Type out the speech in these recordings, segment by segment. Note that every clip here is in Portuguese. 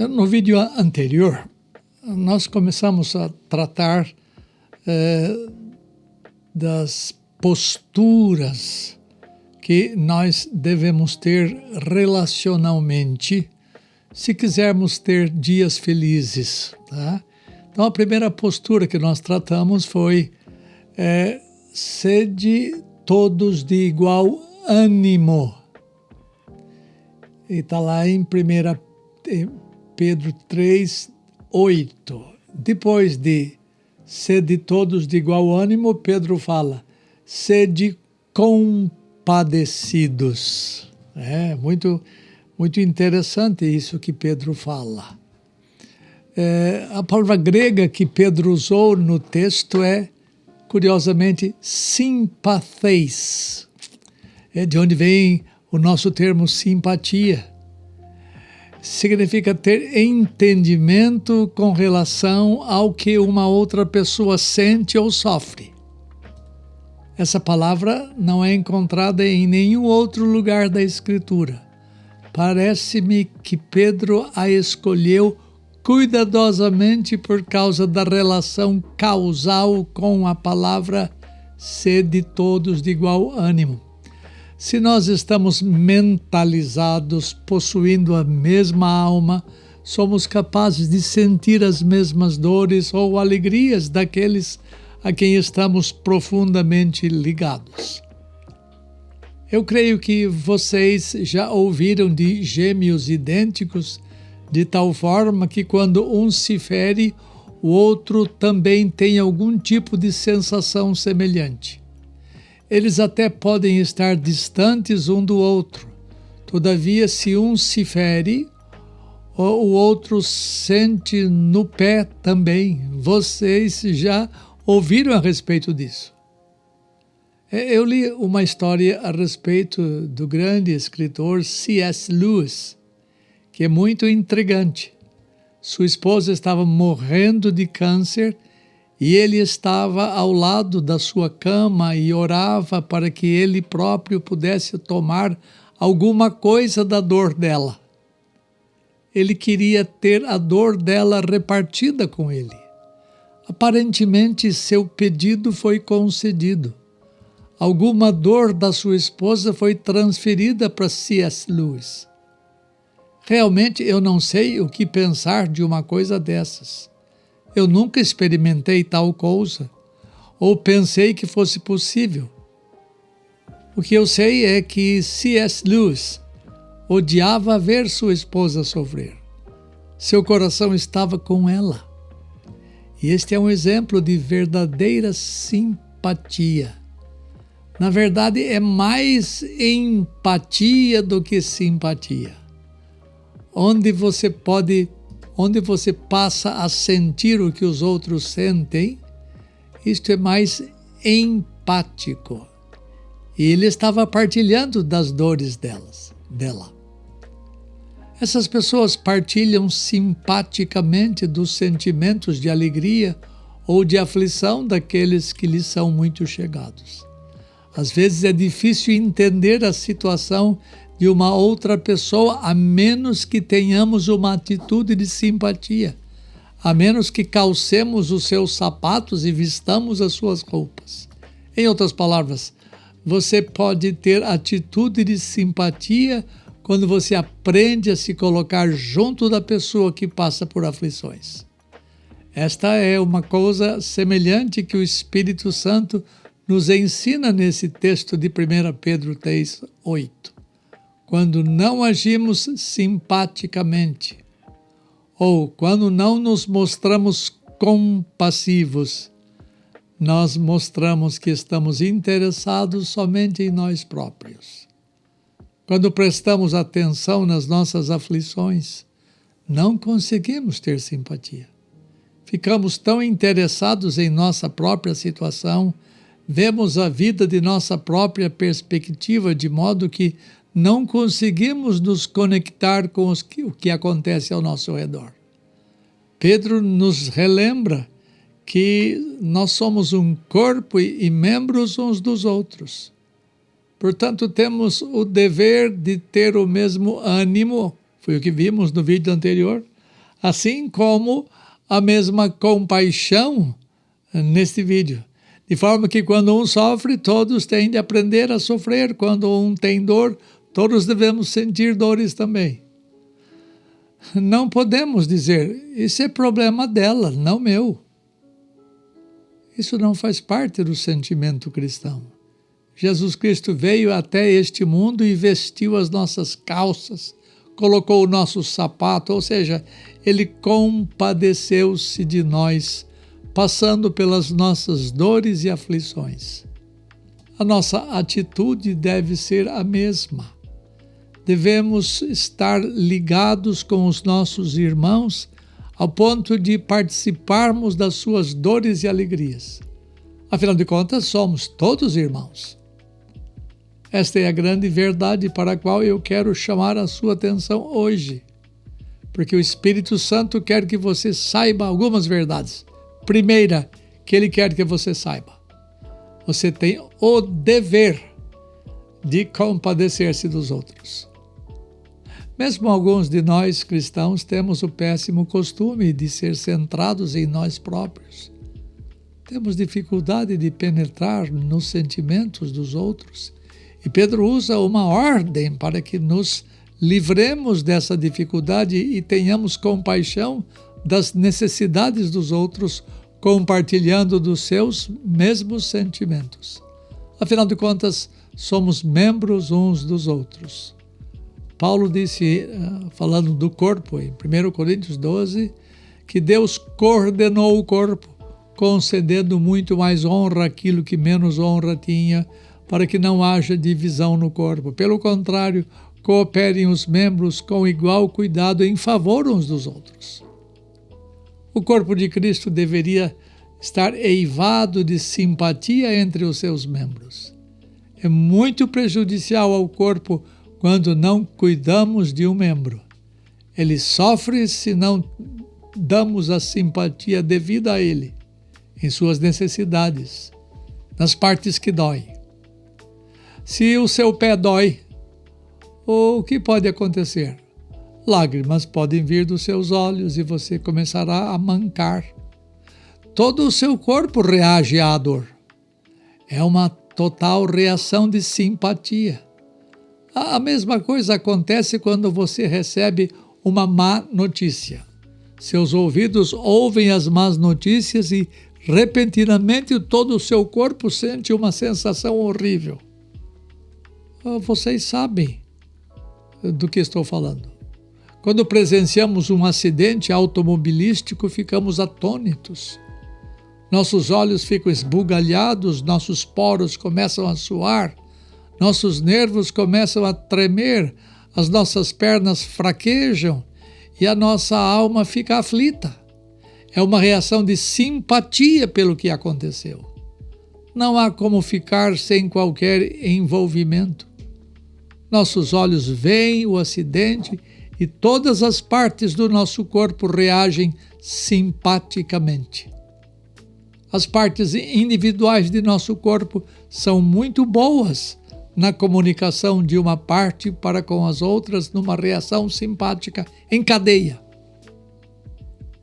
No vídeo anterior, nós começamos a tratar das posturas que nós devemos ter relacionalmente se quisermos ter dias felizes. Tá? Então, a primeira postura que nós tratamos foi sede todos de igual ânimo. E está lá em 1 Pedro 3:8. Depois de sede todos de igual ânimo, Pedro fala, sede compadecidos. É muito interessante isso que Pedro fala. A palavra grega que Pedro usou no texto é, curiosamente, simpatheis. É de onde vem o nosso termo simpatia. Significa ter entendimento com relação ao que uma outra pessoa sente ou sofre. Essa palavra não é encontrada em nenhum outro lugar da Escritura. Parece-me que Pedro a escolheu cuidadosamente por causa da relação causal com a palavra sede todos de igual ânimo. Se nós estamos mentalizados, possuindo a mesma alma, somos capazes de sentir as mesmas dores ou alegrias daqueles a quem estamos profundamente ligados. Eu creio que vocês já ouviram de gêmeos idênticos, de tal forma que quando um se fere, o outro também tem algum tipo de sensação semelhante. Eles até podem estar distantes um do outro. Todavia, se um se fere, o outro sente no pé também. Vocês já ouviram a respeito disso? Eu li uma história a respeito do grande escritor C.S. Lewis, que é muito intrigante. Sua esposa estava morrendo de câncer e ele estava ao lado da sua cama e orava para que ele próprio pudesse tomar alguma coisa da dor dela. Ele queria ter a dor dela repartida com ele. Aparentemente, seu pedido foi concedido. Alguma dor da sua esposa foi transferida para C.S. Lewis. Realmente, eu não sei o que pensar de uma coisa dessas. Eu nunca experimentei tal coisa, ou pensei que fosse possível. O que eu sei é que C.S. Lewis odiava ver sua esposa sofrer. Seu coração estava com ela. E este é um exemplo de verdadeira simpatia. Na verdade, é mais empatia do que simpatia. Onde você passa a sentir o que os outros sentem, isto é mais empático. E ele estava partilhando das dores dela. Essas pessoas partilham simpaticamente dos sentimentos de alegria ou de aflição daqueles que lhes são muito chegados. Às vezes é difícil entender a situação de uma outra pessoa, a menos que tenhamos uma atitude de simpatia, a menos que calcemos os seus sapatos e vistamos as suas roupas. Em outras palavras, você pode ter atitude de simpatia quando você aprende a se colocar junto da pessoa que passa por aflições. Esta é uma coisa semelhante que o Espírito Santo nos ensina nesse texto de 1 Pedro 3:8. Quando não agimos simpaticamente, ou quando não nos mostramos compassivos, nós mostramos que estamos interessados somente em nós próprios. Quando prestamos atenção nas nossas aflições, não conseguimos ter simpatia. Ficamos tão interessados em nossa própria situação, vemos a vida de nossa própria perspectiva, de modo que não conseguimos nos conectar com o que acontece ao nosso redor. Pedro nos relembra que nós somos um corpo e membros uns dos outros. Portanto, temos o dever de ter o mesmo ânimo, foi o que vimos no vídeo anterior, Assim como a mesma compaixão neste vídeo. De forma que quando um sofre, todos têm de aprender a sofrer. Quando um tem dor, todos devemos sentir dores também. Não podemos dizer, isso é problema dela, não meu. Isso não faz parte do sentimento cristão. Jesus Cristo veio até este mundo e vestiu as nossas calças, colocou o nosso sapato, ou seja, Ele compadeceu-se de nós, passando pelas nossas dores e aflições. A nossa atitude deve ser a mesma. Devemos estar ligados com os nossos irmãos ao ponto de participarmos das suas dores e alegrias. Afinal de contas, somos todos irmãos. Esta é a grande verdade para a qual eu quero chamar a sua atenção hoje, porque o Espírito Santo quer que você saiba algumas verdades. Primeira, que Ele quer que você saiba. Você tem o dever de compadecer-se dos outros. Mesmo alguns de nós cristãos temos o péssimo costume de ser centrados em nós próprios. Temos dificuldade de penetrar nos sentimentos dos outros. E Pedro usa uma ordem para que nos livremos dessa dificuldade e tenhamos compaixão das necessidades dos outros, compartilhando dos seus mesmos sentimentos. Afinal de contas, somos membros uns dos outros. Paulo disse, falando do corpo, em 1 Coríntios 12, que Deus coordenou o corpo, concedendo muito mais honra àquilo que menos honra tinha, para que não haja divisão no corpo. Pelo contrário, cooperem os membros com igual cuidado em favor uns dos outros. O corpo de Cristo deveria estar eivado de simpatia entre os seus membros. É muito prejudicial ao corpo quando não cuidamos de um membro. Ele sofre se não damos a simpatia devida a ele, em suas necessidades, nas partes que doem. Se o seu pé dói, o que pode acontecer? Lágrimas podem vir dos seus olhos e você começará a mancar. Todo o seu corpo reage à dor. É uma total reação de simpatia. A mesma coisa acontece quando você recebe uma má notícia. Seus ouvidos ouvem as más notícias e, repentinamente, todo o seu corpo sente uma sensação horrível. Vocês sabem do que estou falando. Quando presenciamos um acidente automobilístico, ficamos atônitos. Nossos olhos ficam esbugalhados, nossos poros começam a suar, nossos nervos começam a tremer, as nossas pernas fraquejam e a nossa alma fica aflita. É uma reação de simpatia pelo que aconteceu. Não há como ficar sem qualquer envolvimento. Nossos olhos veem o acidente e todas as partes do nosso corpo reagem simpaticamente. As partes individuais de nosso corpo são muito boas na comunicação de uma parte para com as outras numa reação simpática em cadeia.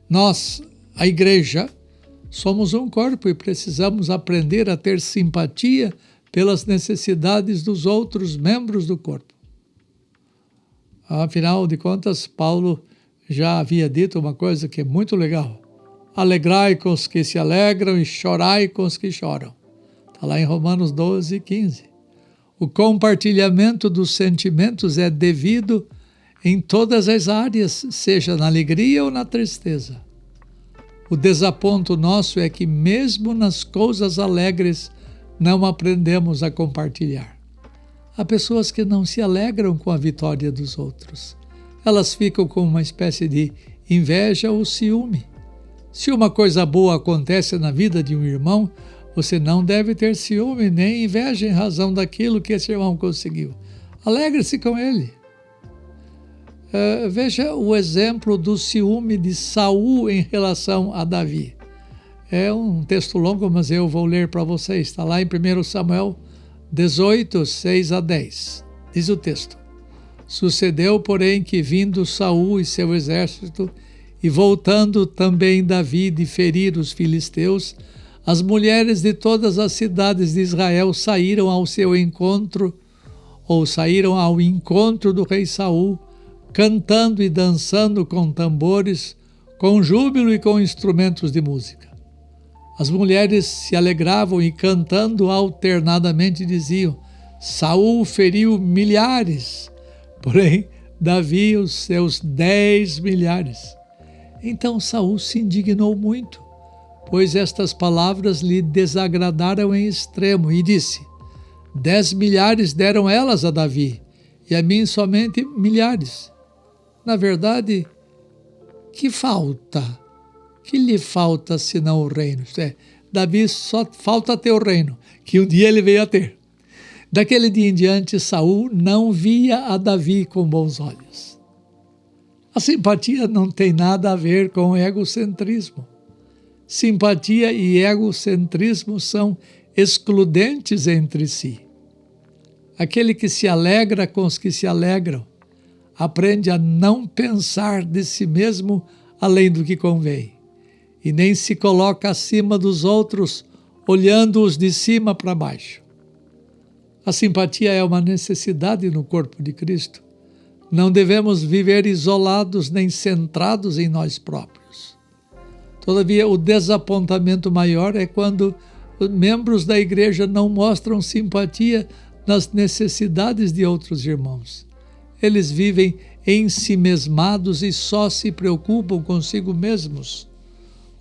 Nós, a igreja, somos um corpo e precisamos aprender a ter simpatia pelas necessidades dos outros membros do corpo. Afinal de contas, Paulo já havia dito uma coisa que é muito legal. Alegrai com os que se alegram e chorai com os que choram. Está lá em Romanos 12, 15. O compartilhamento dos sentimentos é devido em todas as áreas, seja na alegria ou na tristeza. O desaponto nosso é que mesmo nas coisas alegres não aprendemos a compartilhar. Há pessoas que não se alegram com a vitória dos outros. Elas ficam com uma espécie de inveja ou ciúme. Se uma coisa boa acontece na vida de um irmão, você não deve ter ciúme nem inveja em razão daquilo que esse irmão conseguiu. Alegre-se com ele. Veja o exemplo do ciúme de Saul em relação a Davi. É um texto longo, mas eu vou ler para vocês. Está lá em 1 Samuel 18, 6 a 10. Diz o texto: Sucedeu, porém, que vindo Saul e seu exército E voltando também Davi de ferir os filisteus, as mulheres de todas as cidades de Israel saíram ao encontro do rei Saul, cantando e dançando com tambores, com júbilo e com instrumentos de música. As mulheres se alegravam e cantando alternadamente diziam: Saul feriu milhares, porém Davi os seus 10 milhares. Então Saul se indignou muito, pois estas palavras lhe desagradaram em extremo, e disse: 10 milhares deram elas a Davi, e a mim somente milhares. Na verdade, que falta? Que lhe falta senão o reino? Davi só falta ter o reino, que um dia ele veio a ter. Daquele dia em diante, Saul não via a Davi com bons olhos. A simpatia não tem nada a ver com egocentrismo. Simpatia e egocentrismo são excludentes entre si. Aquele que se alegra com os que se alegram aprende a não pensar de si mesmo além do que convém, e nem se coloca acima dos outros, olhando-os de cima para baixo. A simpatia é uma necessidade no corpo de Cristo. Não devemos viver isolados nem centrados em nós próprios. Todavia, o desapontamento maior é quando os membros da igreja não mostram simpatia nas necessidades de outros irmãos. Eles vivem ensimesmados e só se preocupam consigo mesmos.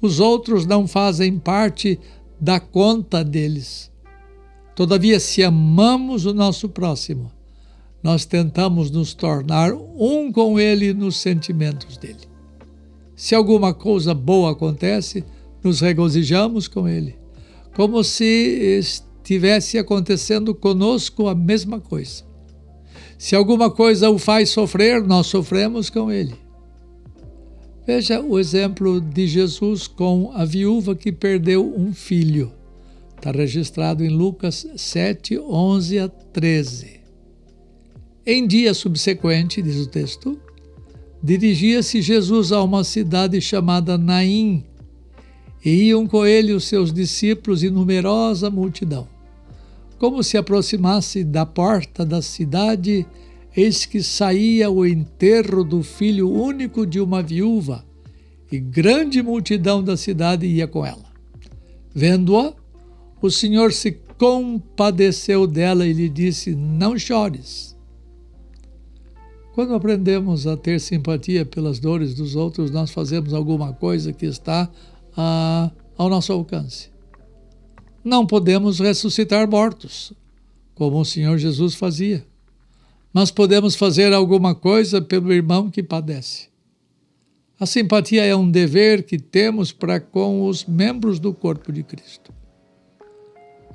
Os outros não fazem parte da conta deles. Todavia, se amamos o nosso próximo, nós tentamos nos tornar um com ele nos sentimentos dele. Se alguma coisa boa acontece, nos regozijamos com ele, como se estivesse acontecendo conosco a mesma coisa. Se alguma coisa o faz sofrer, nós sofremos com ele. Veja o exemplo de Jesus com a viúva que perdeu um filho. Está registrado em Lucas 7, 11 a 13. Em dia subsequente, diz o texto, dirigia-se Jesus a uma cidade chamada Naim, e iam com ele os seus discípulos e numerosa multidão. Como se aproximasse da porta da cidade, eis que saía o enterro do filho único de uma viúva, e grande multidão da cidade ia com ela. Vendo-a, o Senhor se compadeceu dela e lhe disse: não chores. Quando aprendemos a ter simpatia pelas dores dos outros, nós fazemos alguma coisa que está ao nosso alcance. Não podemos ressuscitar mortos, como o Senhor Jesus fazia, mas podemos fazer alguma coisa pelo irmão que padece. A simpatia é um dever que temos para com os membros do corpo de Cristo.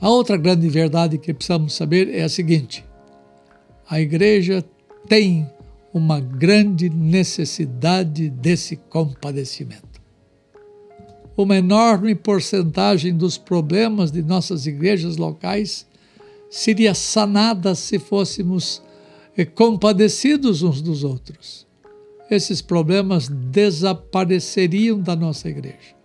A outra grande verdade que precisamos saber é a seguinte: a igreja tem uma grande necessidade desse compadecimento. Uma enorme porcentagem dos problemas de nossas igrejas locais seria sanada se fôssemos compadecidos uns dos outros. Esses problemas desapareceriam da nossa igreja.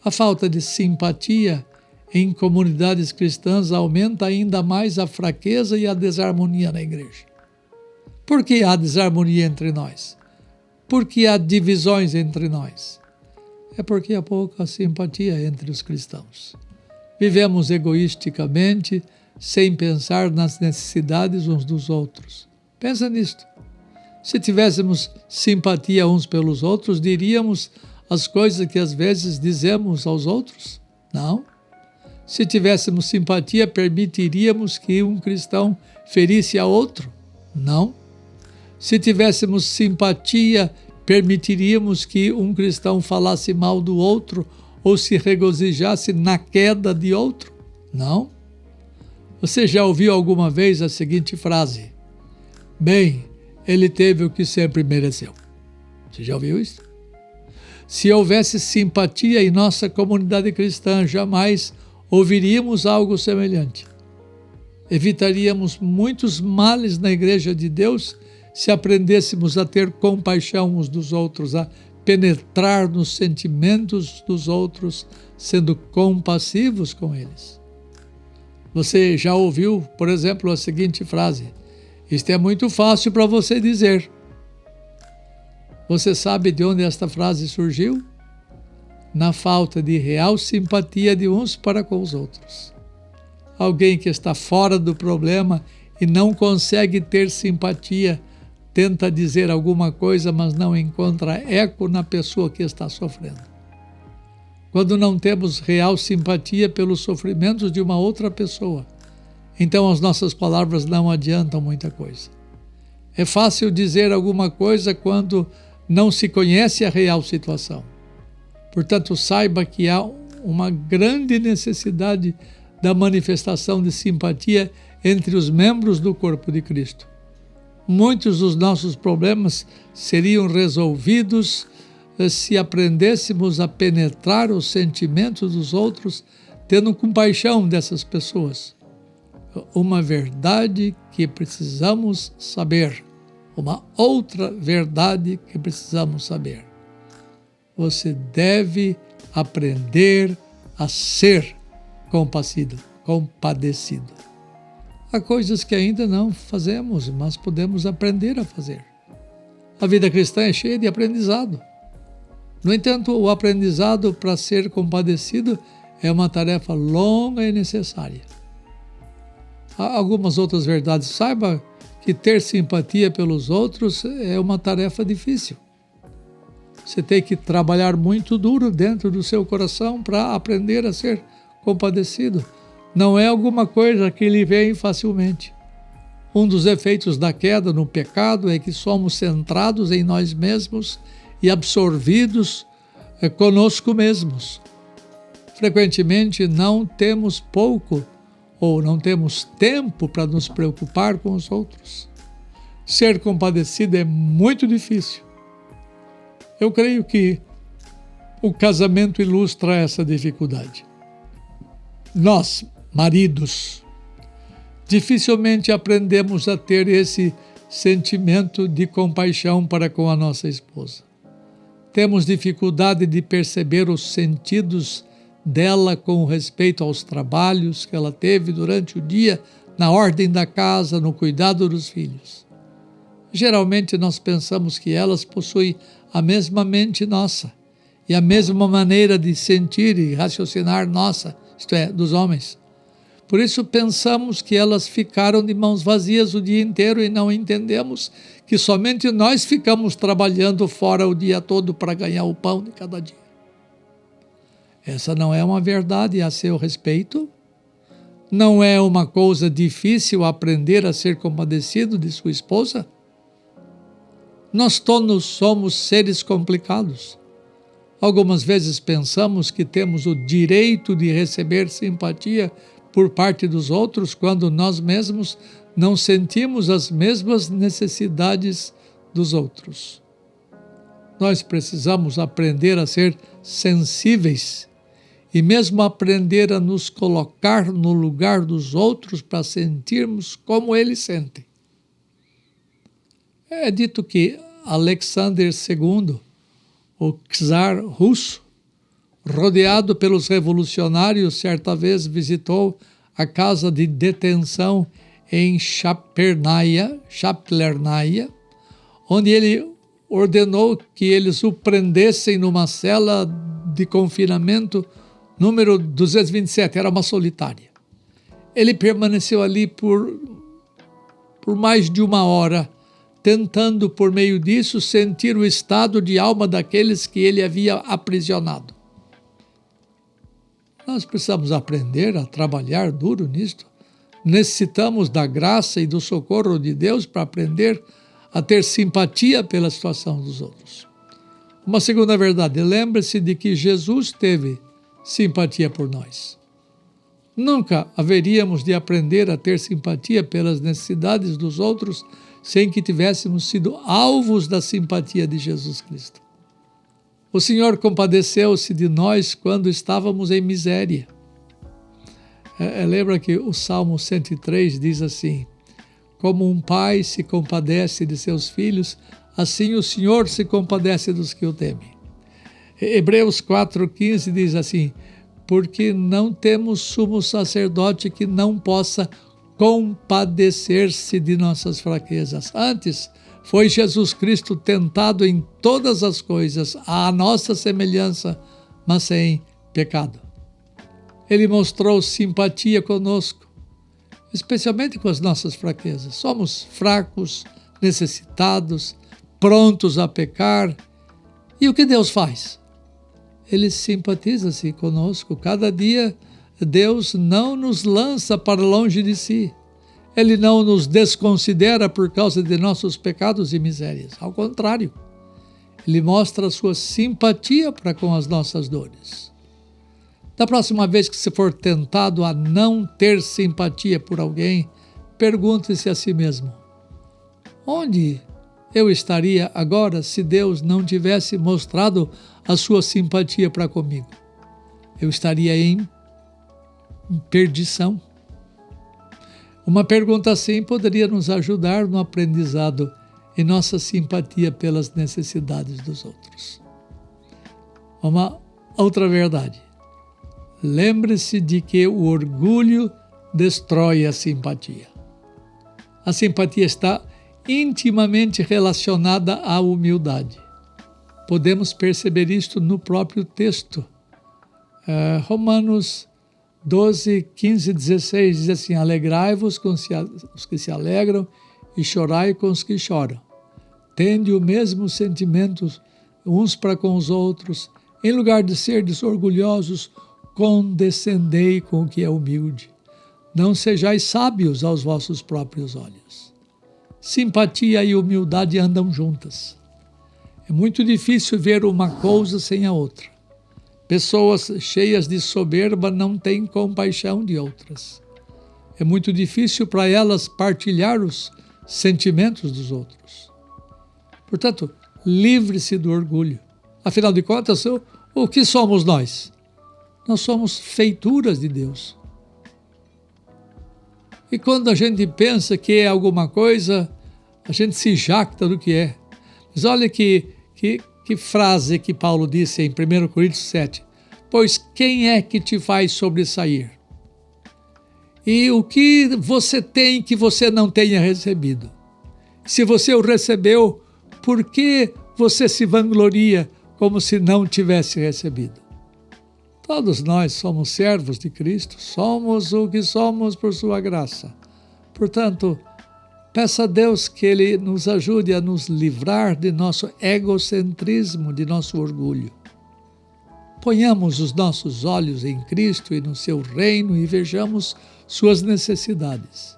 A falta de simpatia em comunidades cristãs aumenta ainda mais a fraqueza e a desarmonia na igreja. Por que há desarmonia entre nós? Por que há divisões entre nós? É porque há pouca simpatia entre os cristãos. Vivemos egoisticamente, sem pensar nas necessidades uns dos outros. Pensa nisto. Se tivéssemos simpatia uns pelos outros, diríamos as coisas que às vezes dizemos aos outros? Não. Se tivéssemos simpatia, permitiríamos que um cristão ferisse a outro? Não. Se tivéssemos simpatia, permitiríamos que um cristão falasse mal do outro ou se regozijasse na queda de outro? Não. Você já ouviu alguma vez a seguinte frase: bem, ele teve o que sempre mereceu? Você já ouviu isso? Se houvesse simpatia em nossa comunidade cristã, jamais ouviríamos algo semelhante. Evitaríamos muitos males na igreja de Deus se aprendêssemos a ter compaixão uns dos outros, a penetrar nos sentimentos dos outros, sendo compassivos com eles. Você já ouviu, por exemplo, a seguinte frase: isto é muito fácil para você dizer. Você sabe de onde esta frase surgiu? Na falta de real simpatia de uns para com os outros. Alguém que está fora do problema e não consegue ter simpatia, tenta dizer alguma coisa, mas não encontra eco na pessoa que está sofrendo. Quando não temos real simpatia pelos sofrimentos de uma outra pessoa, então as nossas palavras não adiantam muita coisa. É fácil dizer alguma coisa quando não se conhece a real situação. Portanto, saiba que há uma grande necessidade da manifestação de simpatia entre os membros do corpo de Cristo. Muitos dos nossos problemas seriam resolvidos se aprendêssemos a penetrar os sentimentos dos outros, tendo compaixão dessas pessoas. Uma verdade que precisamos saber, uma outra verdade que precisamos saber. Você deve aprender a ser compadecido. Há coisas que ainda não fazemos, mas podemos aprender a fazer. A vida cristã é cheia de aprendizado. No entanto, o aprendizado para ser compadecido é uma tarefa longa e necessária. Há algumas outras verdades. Saiba que ter simpatia pelos outros é uma tarefa difícil. Você tem que trabalhar muito duro dentro do seu coração para aprender a ser compadecido. Não é alguma coisa que lhe vem facilmente. Um dos efeitos da queda no pecado é que somos centrados em nós mesmos e absorvidos conosco mesmos. Frequentemente não temos pouco ou não temos tempo para nos preocupar com os outros. Ser compadecido é muito difícil. Eu creio que o casamento ilustra essa dificuldade. Nós, maridos, dificilmente aprendemos a ter esse sentimento de compaixão para com a nossa esposa. Temos dificuldade de perceber os sentidos dela com respeito aos trabalhos que ela teve durante o dia, na ordem da casa, no cuidado dos filhos. Geralmente nós pensamos que elas possuem a mesma mente nossa e a mesma maneira de sentir e raciocinar nossa, isto é, dos homens. Por isso pensamos que elas ficaram de mãos vazias o dia inteiro e não entendemos que somente nós ficamos trabalhando fora o dia todo para ganhar o pão de cada dia. Essa não é uma verdade a seu respeito. Não é uma coisa difícil aprender a ser compadecido de sua esposa. Nós todos somos seres complicados. Algumas vezes pensamos que temos o direito de receber simpatia por parte dos outros quando nós mesmos não sentimos as mesmas necessidades dos outros. Nós precisamos aprender a ser sensíveis e mesmo aprender a nos colocar no lugar dos outros para sentirmos como eles sentem. É dito que Alexander II, o czar russo, rodeado pelos revolucionários, certa vez visitou a casa de detenção em Chaplernaya, onde ele ordenou que eles o prendessem numa cela de confinamento número 227, era uma solitária. Ele permaneceu ali por mais de 1 hora, tentando, por meio disso, sentir o estado de alma daqueles que ele havia aprisionado. Nós precisamos aprender a trabalhar duro nisto. Necessitamos da graça e do socorro de Deus para aprender a ter simpatia pela situação dos outros. Uma segunda verdade, lembre-se de que Jesus teve simpatia por nós. Nunca haveríamos de aprender a ter simpatia pelas necessidades dos outros sem que tivéssemos sido alvos da simpatia de Jesus Cristo. O Senhor compadeceu-se de nós quando estávamos em miséria. Lembra que o Salmo 103 diz assim: como um pai se compadece de seus filhos, assim o Senhor se compadece dos que o temem. Hebreus 4,15 diz assim: porque não temos sumo sacerdote que não possa compadecer-se de nossas fraquezas. Antes, foi Jesus Cristo tentado em todas as coisas, à nossa semelhança, mas sem pecado. Ele mostrou simpatia conosco, especialmente com as nossas fraquezas. Somos fracos, necessitados, prontos a pecar. E o que Deus faz? Ele simpatiza-se conosco. Cada dia, Deus não nos lança para longe de si. Ele não nos desconsidera por causa de nossos pecados e misérias. Ao contrário, Ele mostra a sua simpatia para com as nossas dores. Da próxima vez que você for tentado a não ter simpatia por alguém, pergunte-se a si mesmo: onde eu estaria agora se Deus não tivesse mostrado a sua simpatia para comigo? Eu estaria em perdição. Uma pergunta assim poderia nos ajudar no aprendizado e nossa simpatia pelas necessidades dos outros. Uma outra verdade: lembre-se de que o orgulho destrói a simpatia. A simpatia está intimamente relacionada à humildade. Podemos perceber isto no próprio texto. Romanos 12, 15 e 16 diz assim: alegrai-vos com os que se alegram e chorai com os que choram. Tende o mesmo sentimento uns para com os outros. Em lugar de serdes orgulhosos, condescendei com o que é humilde. Não sejais sábios aos vossos próprios olhos. Simpatia e humildade andam juntas. É muito difícil ver uma coisa sem a outra. Pessoas cheias de soberba não têm compaixão de outras. É muito difícil para elas partilhar os sentimentos dos outros. Portanto, livre-se do orgulho. Afinal de contas, o que somos nós? Nós somos feituras de Deus. E quando a gente pensa que é alguma coisa, a gente se jacta do que é. Mas olha que frase que Paulo disse em 1 Coríntios 7. Pois quem é que te faz sobressair? E o que você tem que você não tenha recebido? Se você o recebeu, por que você se vangloria como se não tivesse recebido? Todos nós somos servos de Cristo, somos o que somos por sua graça. Portanto, peça a Deus que Ele nos ajude a nos livrar de nosso egocentrismo, de nosso orgulho. Ponhamos os nossos olhos em Cristo e no seu reino e vejamos suas necessidades.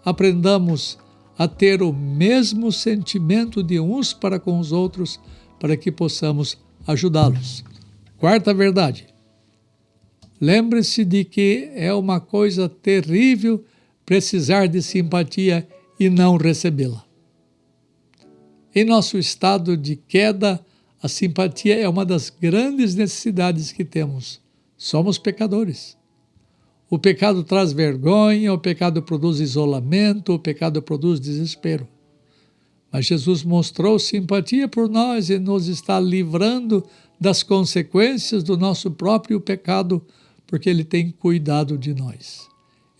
Aprendamos a ter o mesmo sentimento de uns para com os outros, para que possamos ajudá-los. Quarta verdade: lembre-se de que é uma coisa terrível precisar de simpatia e não recebê-la. Em nosso estado de queda, a simpatia é uma das grandes necessidades que temos. Somos pecadores. O pecado traz vergonha, o pecado produz isolamento, o pecado produz desespero. Mas Jesus mostrou simpatia por nós e nos está livrando das consequências do nosso próprio pecado, porque Ele tem cuidado de nós.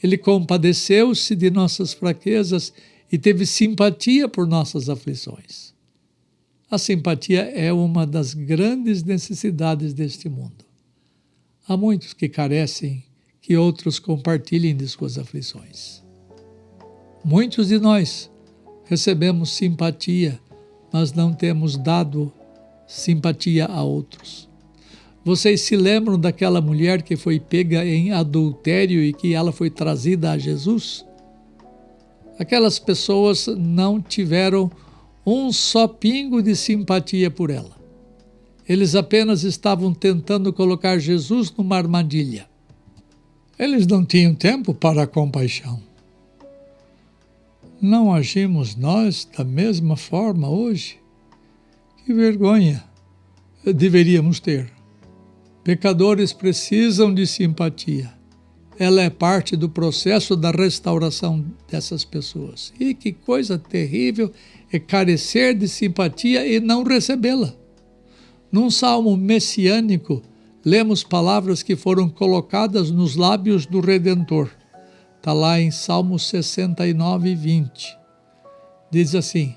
Ele compadeceu-se de nossas fraquezas e teve simpatia por nossas aflições. A simpatia é uma das grandes necessidades deste mundo. Há muitos que carecem que outros compartilhem de suas aflições. Muitos de nós recebemos simpatia, mas não temos dado simpatia a outros. Vocês se lembram daquela mulher que foi pega em adultério e que ela foi trazida a Jesus? Aquelas pessoas não tiveram um só pingo de simpatia por ela. Eles apenas estavam tentando colocar Jesus numa armadilha. Eles não tinham tempo para a compaixão. Não agimos nós da mesma forma hoje? Que vergonha deveríamos ter. Pecadores precisam de simpatia. Ela é parte do processo da restauração dessas pessoas. E que coisa terrível é carecer de simpatia e não recebê-la. Num salmo messiânico, lemos palavras que foram colocadas nos lábios do Redentor. Está lá em Salmo 69, 20. Diz assim: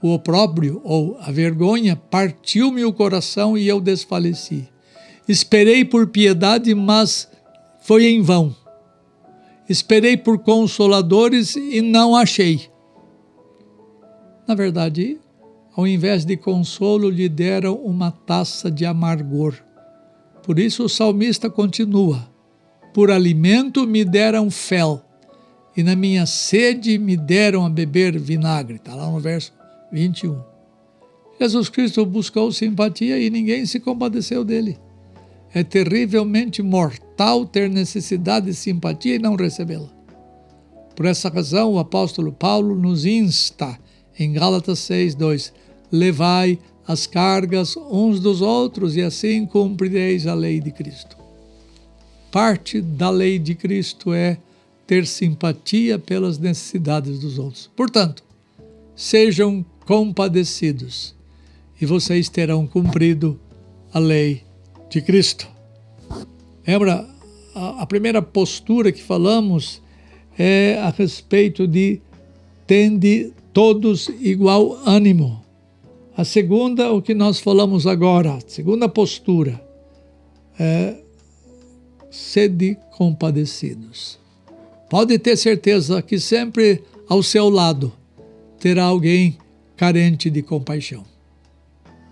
o opróbrio, ou a vergonha, partiu-me o coração e eu desfaleci. Esperei por piedade, mas foi em vão. Esperei por consoladores e não achei. Na verdade, ao invés de consolo, lhe deram uma taça de amargor. Por isso o salmista continua: por alimento me deram fel, e na minha sede me deram a beber vinagre. Está lá no verso 21. Jesus Cristo buscou simpatia e ninguém se compadeceu dele. É terrivelmente mortal ter necessidade de simpatia e não recebê-la. Por essa razão, o apóstolo Paulo nos insta, em Gálatas 6:2, levai as cargas uns dos outros e assim cumprireis a lei de Cristo. Parte da lei de Cristo é ter simpatia pelas necessidades dos outros. Portanto, sejam compadecidos e vocês terão cumprido a lei de Cristo. Lembra, a primeira postura que falamos é a respeito de tende todos igual ânimo. A segunda, o que nós falamos agora, a segunda postura é sede compadecidos. Pode ter certeza que sempre ao seu lado terá alguém carente de compaixão.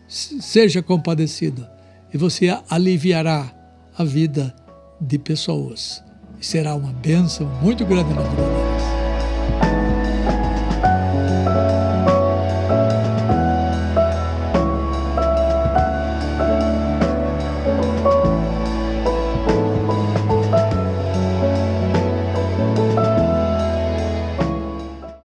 Seja compadecido e você aliviará a vida de pessoas. E será uma bênção muito grande na vida dele.